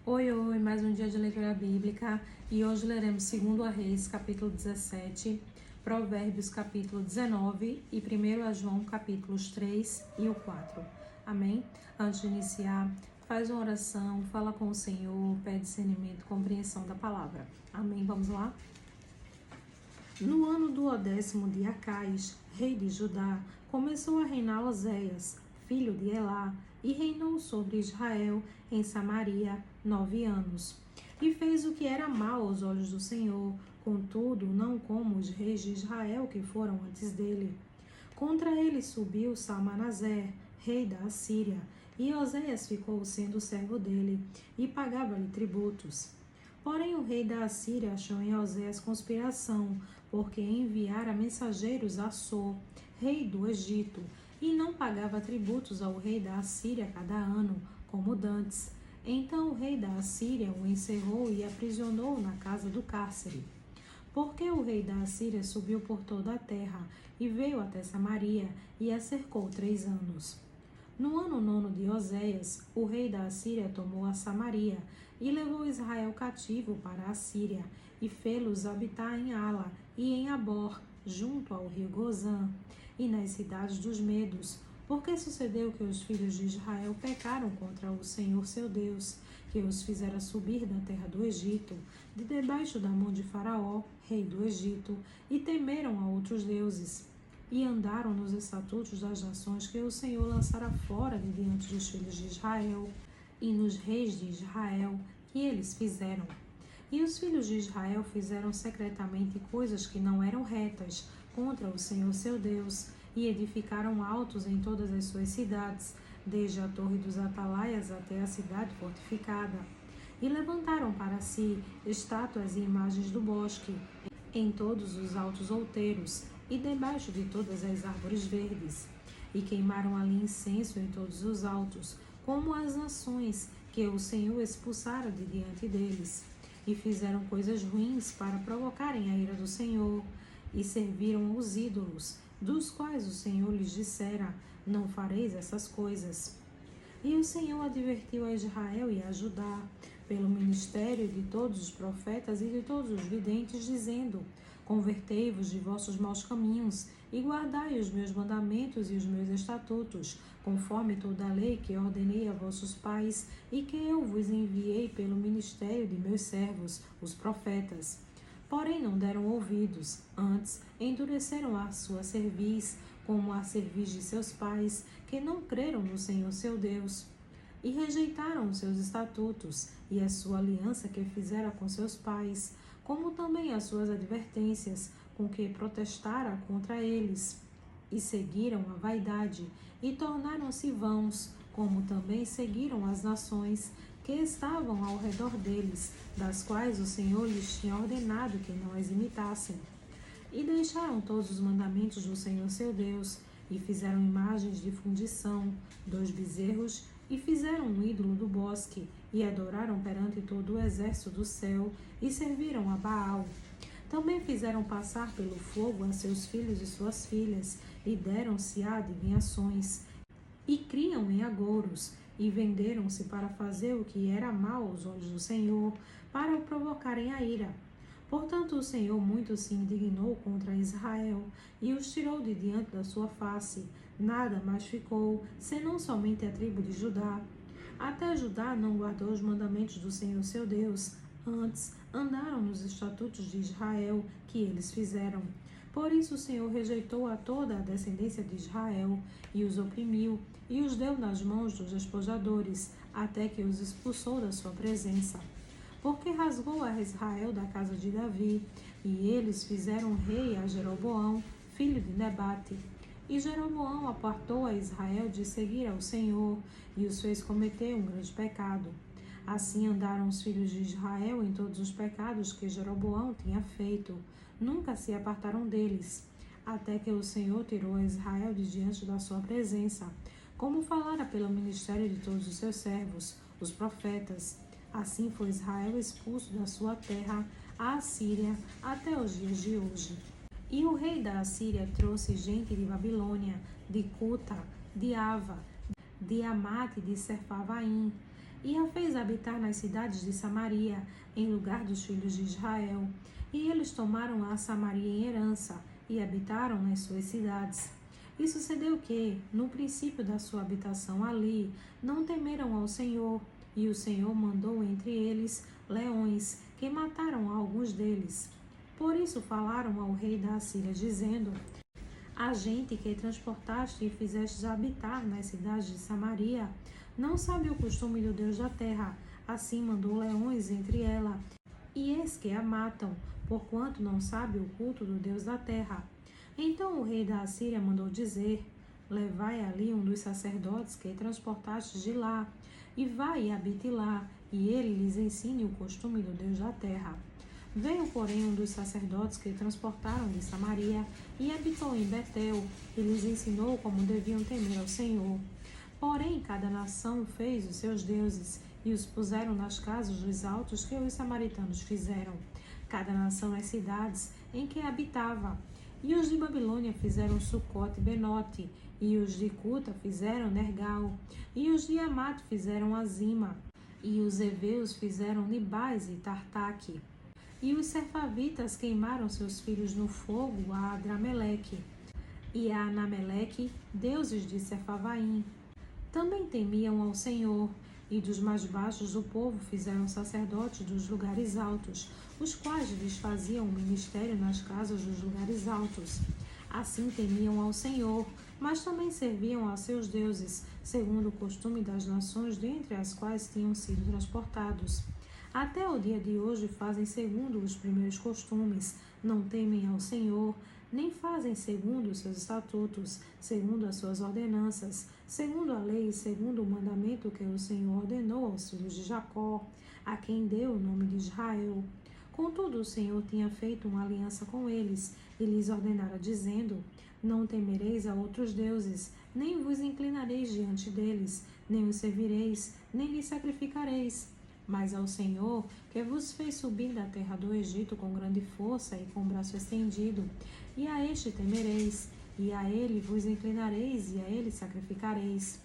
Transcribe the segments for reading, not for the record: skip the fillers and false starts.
Oi, mais um dia de leitura bíblica e hoje leremos 2 Reis, capítulo 17, Provérbios, capítulo 19 e 1 João, capítulos 3 e o 4. Amém? Antes de iniciar, faz uma oração, fala com o Senhor, pede discernimento, compreensão da palavra. Amém? Vamos lá? No ano do 10º de Acais, rei de Judá, começou a reinar Oséias, filho de Elá, e reinou sobre Israel em Samaria 9 anos. E fez o que era mal aos olhos do Senhor, contudo, não como os reis de Israel que foram antes dele. Contra ele subiu Salmanaser, rei da Assíria, e Oséias ficou sendo servo dele, e pagava-lhe tributos. Porém o rei da Assíria achou em Oséias conspiração, porque enviara mensageiros a So, rei do Egito, e não pagava tributos ao rei da Assíria cada ano, como dantes. Então o rei da Assíria o encerrou e aprisionou na casa do cárcere. Porque o rei da Assíria subiu por toda a terra, e veio até Samaria, e a cercou 3 anos. No ano 9º de Oséias, o rei da Assíria tomou a Samaria, e levou Israel cativo para a Assíria, e fê-los habitar em Ala e em Abor, junto ao rio Gozã, e nas cidades dos Medos, porque sucedeu que os filhos de Israel pecaram contra o Senhor seu Deus, que os fizera subir da terra do Egito, de debaixo da mão de Faraó, rei do Egito, e temeram a outros deuses, e andaram nos estatutos das nações que o Senhor lançara fora de diante dos filhos de Israel, e nos reis de Israel que eles fizeram. E os filhos de Israel fizeram secretamente coisas que não eram retas contra o Senhor seu Deus, e edificaram altos em todas as suas cidades, desde a torre dos atalaias até a cidade fortificada. E levantaram para si estátuas e imagens do bosque, em todos os altos outeiros, e debaixo de todas as árvores verdes. E queimaram ali incenso em todos os altos, como as nações que o Senhor expulsara de diante deles. E fizeram coisas ruins para provocarem a ira do Senhor, e serviram os ídolos, dos quais o Senhor lhes dissera: não fareis essas coisas. E o Senhor advertiu a Israel e a Judá, pelo ministério de todos os profetas e de todos os videntes, dizendo: convertei-vos de vossos maus caminhos, e guardai os meus mandamentos e os meus estatutos, conforme toda a lei que ordenei a vossos pais, e que eu vos enviei pelo ministério de meus servos, os profetas. Porém não deram ouvidos, antes endureceram a sua cerviz, como a cerviz de seus pais, que não creram no Senhor seu Deus, e rejeitaram os seus estatutos e a sua aliança que fizera com seus pais, como também as suas advertências, com que protestara contra eles. E seguiram a vaidade, e tornaram-se vãos, como também seguiram as nações que estavam ao redor deles, das quais o Senhor lhes tinha ordenado que não as imitassem. E deixaram todos os mandamentos do Senhor seu Deus, e fizeram imagens de fundição, 2 bezerros, e fizeram um ídolo do bosque, e adoraram perante todo o exército do céu, e serviram a Baal. Também fizeram passar pelo fogo a seus filhos e suas filhas, e deram-se a adivinhações, e criam em agouros, e venderam-se para fazer o que era mal aos olhos do Senhor, para o provocarem a ira. Portanto, o Senhor muito se indignou contra Israel, e os tirou de diante da sua face. Nada mais ficou, senão somente a tribo de Judá. Até Judá não guardou os mandamentos do Senhor seu Deus, antes andaram nos estatutos de Israel, que eles fizeram. Por isso o Senhor rejeitou a toda a descendência de Israel, e os oprimiu, e os deu nas mãos dos despojadores, até que os expulsou da sua presença. Porque rasgou a Israel da casa de Davi, e eles fizeram rei a Jeroboão, filho de Nebate. E Jeroboão apartou a Israel de seguir ao Senhor, e os fez cometer um grande pecado. Assim andaram os filhos de Israel em todos os pecados que Jeroboão tinha feito. Nunca se apartaram deles, até que o Senhor tirou a Israel de diante da sua presença, como falara pelo ministério de todos os seus servos, os profetas. Assim foi Israel expulso da sua terra, a Assíria, até os dias de hoje. E o rei da Assíria trouxe gente de Babilônia, de Cuta, de Ava, de Amate e de Sepharvaim, e a fez habitar nas cidades de Samaria, em lugar dos filhos de Israel. E eles tomaram a Samaria em herança, e habitaram nas suas cidades. E sucedeu que, no princípio da sua habitação ali, não temeram ao Senhor, e o Senhor mandou entre eles leões, que mataram alguns deles. Por isso falaram ao rei da Assíria, dizendo: a gente que transportaste e fizeste habitar nas cidades de Samaria, não sabe o costume do Deus da terra, assim mandou leões entre ela, e eis que a matam, porquanto não sabe o culto do Deus da terra. Então o rei da Assíria mandou dizer: levai ali um dos sacerdotes que transportastes de lá, e vai e habite lá, e ele lhes ensine o costume do Deus da terra. Veio, porém, um dos sacerdotes que transportaram de Samaria, e habitou em Betel, e lhes ensinou como deviam temer ao Senhor. Porém, cada nação fez os seus deuses, e os puseram nas casas dos altos que os samaritanos fizeram, cada nação nas cidades em que habitava. E os de Babilônia fizeram Sucote e Benote, e os de Cuta fizeram Nergal, e os de Amat fizeram Azima, e os heveus fizeram Nibais e Tartaque. E os serfavitas queimaram seus filhos no fogo a Adrameleque e a Anameleque, deuses de Sepharvaim. Também temiam ao Senhor, e dos mais baixos do povo fizeram sacerdotes dos lugares altos, os quais lhes faziam o ministério nas casas dos lugares altos. Assim temiam ao Senhor, mas também serviam a seus deuses, segundo o costume das nações dentre as quais tinham sido transportados. Até o dia de hoje fazem segundo os primeiros costumes, não temem ao Senhor, nem fazem segundo os seus estatutos, segundo as suas ordenanças, segundo a lei e segundo o mandamento que o Senhor ordenou aos filhos de Jacó, a quem deu o nome de Israel. Contudo, o Senhor tinha feito uma aliança com eles, e lhes ordenara, dizendo: não temereis a outros deuses, nem vos inclinareis diante deles, nem os servireis, nem lhes sacrificareis. Mas ao Senhor, que vos fez subir da terra do Egito com grande força e com braço estendido, e a este temereis, e a ele vos inclinareis, e a ele sacrificareis.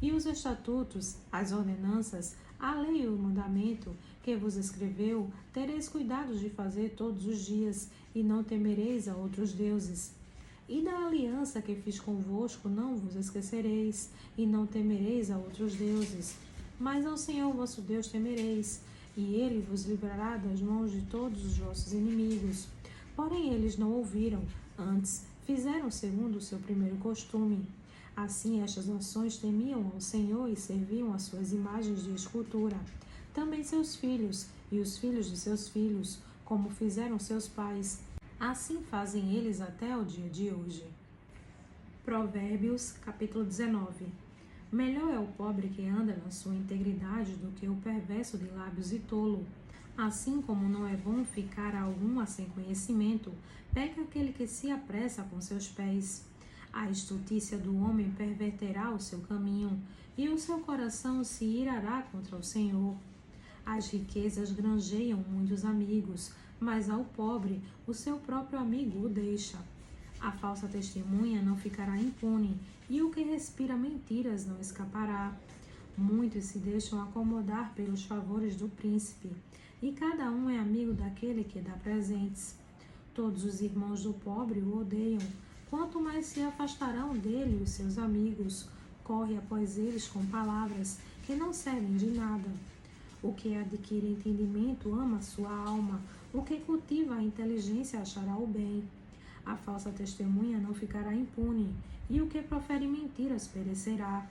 E os estatutos, as ordenanças, a lei e o mandamento que vos escreveu, tereis cuidado de fazer todos os dias, e não temereis a outros deuses. E da aliança que fiz convosco não vos esquecereis, e não temereis a outros deuses. Mas ao Senhor vosso Deus temereis, e ele vos livrará das mãos de todos os vossos inimigos. Porém eles não ouviram, antes fizeram segundo o seu primeiro costume. Assim estas nações temiam ao Senhor e serviam as suas imagens de escultura. Também seus filhos, e os filhos de seus filhos, como fizeram seus pais. Assim fazem eles até o dia de hoje. Provérbios, capítulo 19. Melhor é o pobre que anda na sua integridade do que o perverso de lábios e tolo. Assim como não é bom ficar a alguma sem conhecimento, peca aquele que se apressa com seus pés. A estutícia do homem perverterá o seu caminho, e o seu coração se irará contra o Senhor. As riquezas granjeiam muitos amigos, mas ao pobre o seu próprio amigo o deixa. A falsa testemunha não ficará impune, e o que respira mentiras não escapará. Muitos se deixam acomodar pelos favores do príncipe, e cada um é amigo daquele que dá presentes. Todos os irmãos do pobre o odeiam, quanto mais se afastarão dele os seus amigos. Corre após eles com palavras que não servem de nada. O que adquire entendimento ama a sua alma, o que cultiva a inteligência achará o bem. A falsa testemunha não ficará impune, e o que profere mentiras perecerá.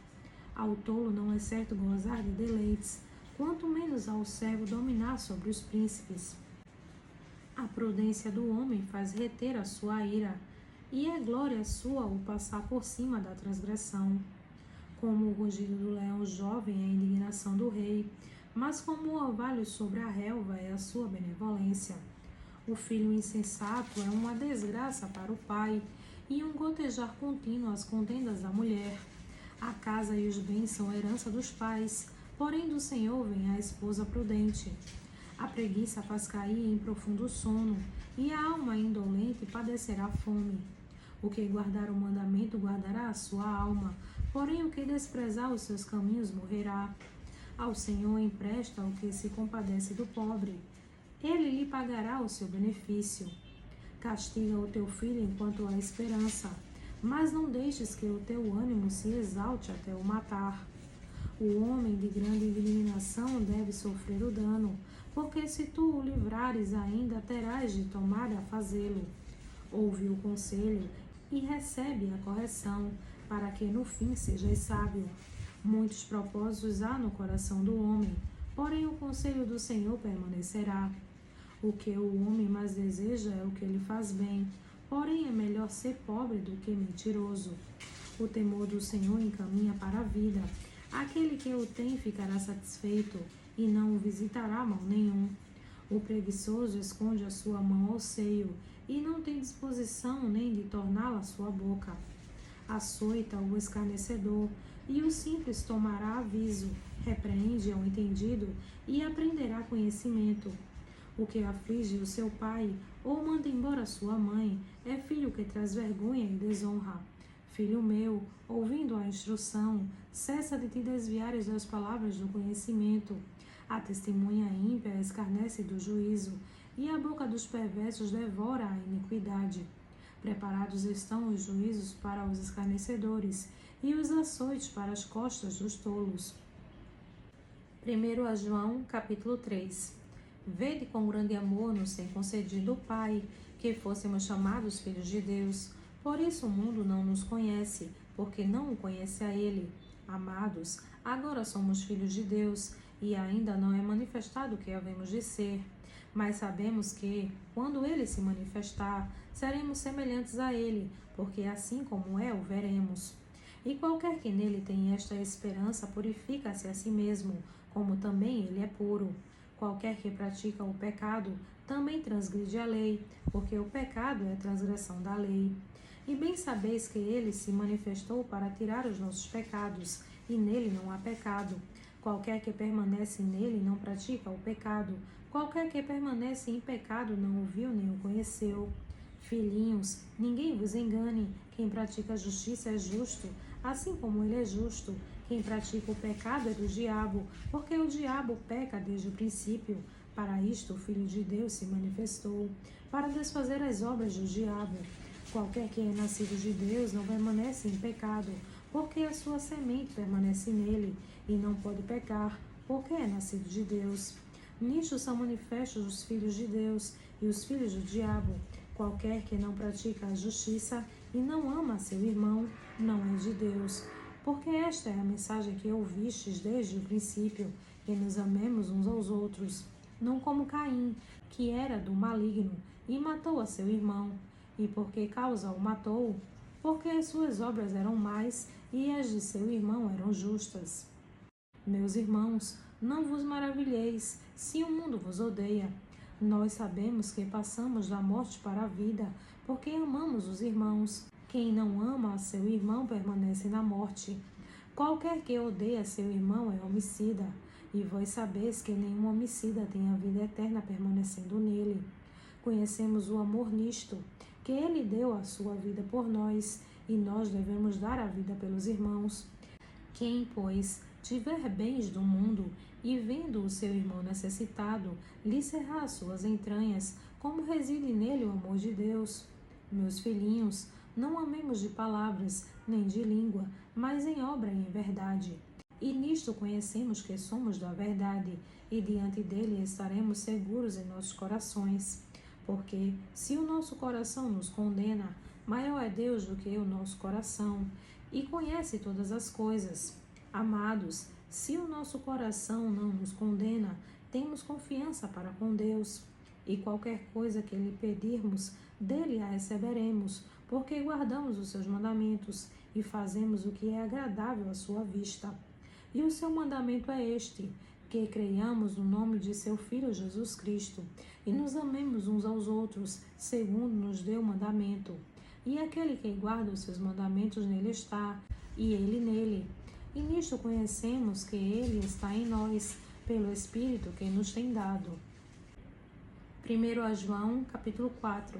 Ao tolo não é certo gozar de deleites, quanto menos ao servo dominar sobre os príncipes. A prudência do homem faz reter a sua ira, e é glória sua o passar por cima da transgressão. Como o rugido do leão jovem é a indignação do rei, mas como o orvalho sobre a relva é a sua benevolência. O filho insensato é uma desgraça para o pai, e um gotejar contínuo às contendas da mulher. A casa e os bens são herança dos pais, porém do Senhor vem a esposa prudente. A preguiça faz cair em profundo sono, e a alma indolente padecerá fome. O que guardar o mandamento guardará a sua alma, porém o que desprezar os seus caminhos morrerá. Ao Senhor empresta o que se compadece do pobre. Ele lhe pagará o seu benefício. Castiga o teu filho enquanto há esperança, mas não deixes que o teu ânimo se exalte até o matar. O homem de grande indignação deve sofrer o dano, porque se tu o livrares ainda terás de tomar a fazê-lo. Ouve o conselho e recebe a correção, para que no fim sejas sábio. Muitos propósitos há no coração do homem, porém o conselho do Senhor permanecerá. O que o homem mais deseja é o que lhe faz bem, porém é melhor ser pobre do que mentiroso. O temor do Senhor encaminha para a vida. Aquele que o tem ficará satisfeito e não o visitará mal nenhum. O preguiçoso esconde a sua mão ao seio e não tem disposição nem de torná-la sua boca. Açoita o escarnecedor e o simples tomará aviso. Repreende ao entendido e aprenderá conhecimento. O que aflige o seu pai ou manda embora sua mãe é filho que traz vergonha e desonra. Filho meu, ouvindo a instrução, cessa de te desviares das palavras do conhecimento. A testemunha ímpia escarnece do juízo, e a boca dos perversos devora a iniquidade. Preparados estão os juízos para os escarnecedores, e os açoites para as costas dos tolos. 1 João, capítulo 3. Vede com grande amor nos tem concedido o Pai, que fôssemos chamados filhos de Deus. Por isso o mundo não nos conhece, porque não o conhece a Ele. Amados, agora somos filhos de Deus, e ainda não é manifestado o que havemos de ser. Mas sabemos que, quando Ele se manifestar, seremos semelhantes a Ele, porque assim como é, o veremos. E qualquer que nele tem esta esperança purifica-se a si mesmo, como também Ele é puro. Qualquer que pratica o pecado também transgride a lei, porque o pecado é transgressão da lei. E bem sabeis que ele se manifestou para tirar os nossos pecados, e nele não há pecado. Qualquer que permanece nele não pratica o pecado. Qualquer que permanece em pecado não o viu nem o conheceu. Filhinhos, ninguém vos engane. Quem pratica a justiça é justo, assim como ele é justo. Quem pratica o pecado é do diabo, porque o diabo peca desde o princípio. Para isto o Filho de Deus se manifestou, para desfazer as obras do diabo. Qualquer que é nascido de Deus não permanece em pecado, porque a sua semente permanece nele, e não pode pecar, porque é nascido de Deus. Nisto são manifestos os filhos de Deus e os filhos do diabo. Qualquer que não pratica a justiça e não ama seu irmão, não é de Deus. Porque esta é a mensagem que ouvistes desde o princípio, que nos amemos uns aos outros, não como Caim, que era do maligno, e matou a seu irmão. E por que causa o matou? Porque as suas obras eram más, e as de seu irmão eram justas. Meus irmãos, não vos maravilheis, se o mundo vos odeia. Nós sabemos que passamos da morte para a vida, porque amamos os irmãos. Quem não ama a seu irmão permanece na morte. Qualquer que odeia seu irmão é homicida, e vós sabeis que nenhum homicida tem a vida eterna permanecendo nele. Conhecemos o amor nisto, que ele deu a sua vida por nós, e nós devemos dar a vida pelos irmãos. Quem, pois, tiver bens do mundo, e vendo o seu irmão necessitado, lhe cerrar as suas entranhas, como reside nele o amor de Deus? Meus filhinhos, não amemos de palavras, nem de língua, mas em obra e em verdade. E nisto conhecemos que somos da verdade, e diante dele estaremos seguros em nossos corações. Porque, se o nosso coração nos condena, maior é Deus do que o nosso coração, e conhece todas as coisas. Amados, se o nosso coração não nos condena, temos confiança para com Deus. E qualquer coisa que lhe pedirmos, dele a receberemos, porque guardamos os seus mandamentos e fazemos o que é agradável à sua vista. E o seu mandamento é este, que creiamos no nome de seu Filho Jesus Cristo, e nos amemos uns aos outros, segundo nos deu o mandamento. E aquele que guarda os seus mandamentos nele está, e ele nele. E nisto conhecemos que ele está em nós, pelo Espírito que nos tem dado. 1 João, capítulo 4.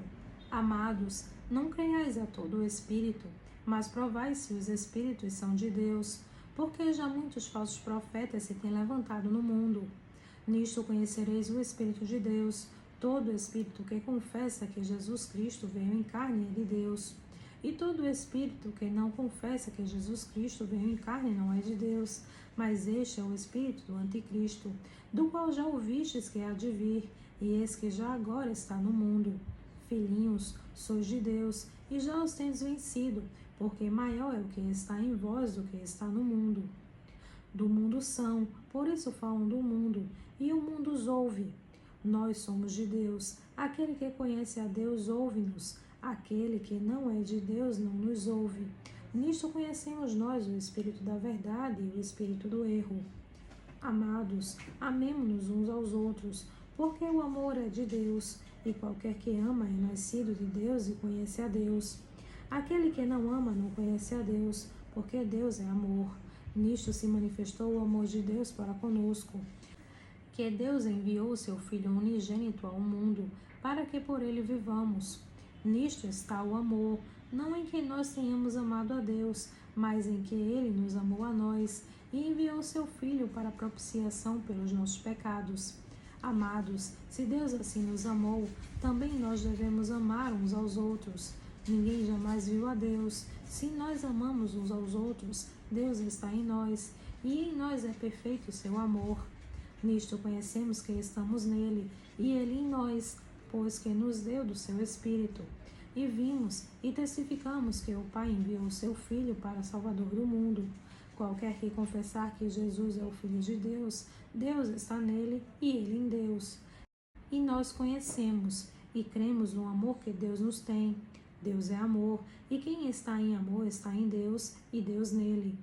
Amados, não creiais a todo o Espírito, mas provai se os Espíritos são de Deus, porque já muitos falsos profetas se têm levantado no mundo. Nisto conhecereis o Espírito de Deus. Todo espírito que confessa que Jesus Cristo veio em carne é de Deus. E todo espírito que não confessa que Jesus Cristo veio em carne não é de Deus, mas este é o espírito do anticristo, do qual já ouvistes que há de vir, e esse que já agora está no mundo. Filhinhos, sois de Deus, e já os tendes vencido, porque maior é o que está em vós do que está no mundo. Do mundo são, por isso falam do mundo, e o mundo os ouve. Nós somos de Deus. Aquele que conhece a Deus ouve-nos. Aquele que não é de Deus não nos ouve. Nisto conhecemos nós o espírito da verdade e o espírito do erro. Amados, amemo-nos uns aos outros, porque o amor é de Deus, e qualquer que ama é nascido de Deus e conhece a Deus. Aquele que não ama não conhece a Deus, porque Deus é amor. Nisto se manifestou o amor de Deus para conosco, que Deus enviou o seu Filho unigênito ao mundo, para que por ele vivamos. Nisto está o amor, não em que nós tenhamos amado a Deus, mas em que ele nos amou a nós e enviou o seu Filho para propiciação pelos nossos pecados. Amados, se Deus assim nos amou, também nós devemos amar uns aos outros. Ninguém jamais viu a Deus. Se nós amamos uns aos outros, Deus está em nós, e em nós é perfeito o seu amor. Nisto conhecemos que estamos nele, e ele em nós, pois que nos deu do seu Espírito. E vimos e testificamos que o Pai enviou o seu Filho para Salvador do mundo. Qualquer que confessar que Jesus é o Filho de Deus, Deus está nele e ele em Deus. E nós conhecemos e cremos no amor que Deus nos tem. Deus é amor, e quem está em amor está em Deus e Deus nele.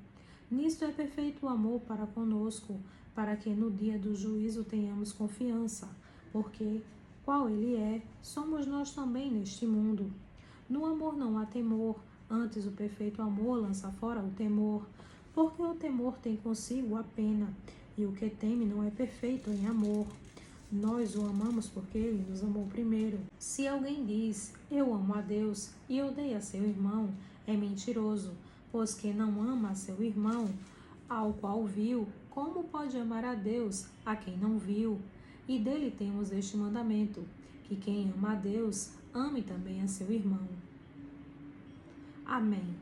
Nisto é perfeito o amor para conosco, para que no dia do juízo tenhamos confiança, porque, qual ele é, somos nós também neste mundo. No amor não há temor, antes o perfeito amor lança fora o temor, porque o temor tem consigo a pena, e o que teme não é perfeito em amor. Nós o amamos porque ele nos amou primeiro. Se alguém diz, eu amo a Deus, e odeia seu irmão, é mentiroso, pois que não ama a seu irmão, ao qual viu, como pode amar a Deus, a quem não viu? E dele temos este mandamento, que quem ama a Deus, ame também a seu irmão. Amém.